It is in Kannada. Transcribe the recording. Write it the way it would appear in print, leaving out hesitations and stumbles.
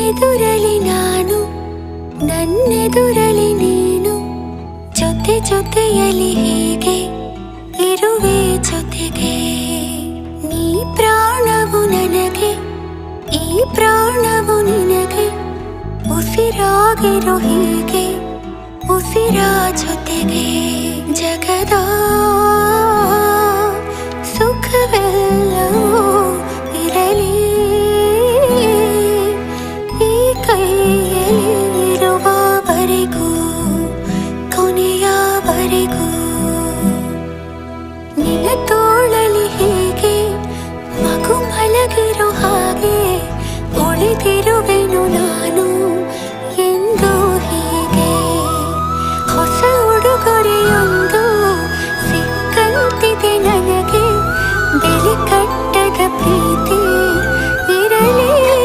ನಿನ್ನೆದುರಲಿ ನಾನು ನನ್ನೆದುರಲಿ ನೀನು ಜೊತೆ ಜೊತೆಯಲಿ ಹೀಗೆ ಇರುವೆ ಜೊತೆಗೆ ನೀ ಪ್ರಾಣವು ನನಗೆ ಈ ಪ್ರಾಣವು ನಿನಗೆ ಉಸಿರಾಗಿರೋ ಹೀಗೆ ಉಸಿರ ಜೊತೆಗೆ ಜಗದ ಸುಖವೆಲ್ಲವೂ ಇರಲಿ ಈ ಕೈಯಲ್ಲಿರುವವರೆಗೂ ಕೊನೆಯವರೆಗೂ ನಿನ್ನ ತೋಳಲಿ ಹೀಗೆ ಮಗು ಮಲಗಿರೋ ಹಾಗೆ ಉಳಿದಿರುವೆನು ನಾನು ಎಂದು ಹೀಗೆ ಹೊಸ ಉಡುಗೊರೆಯೊಂದು ಸಿಕ್ಕಂತಿದೆ ನನಗೆ ಬೆಲೆ ಕಟ್ಟದ ಪ್ರೀತಿ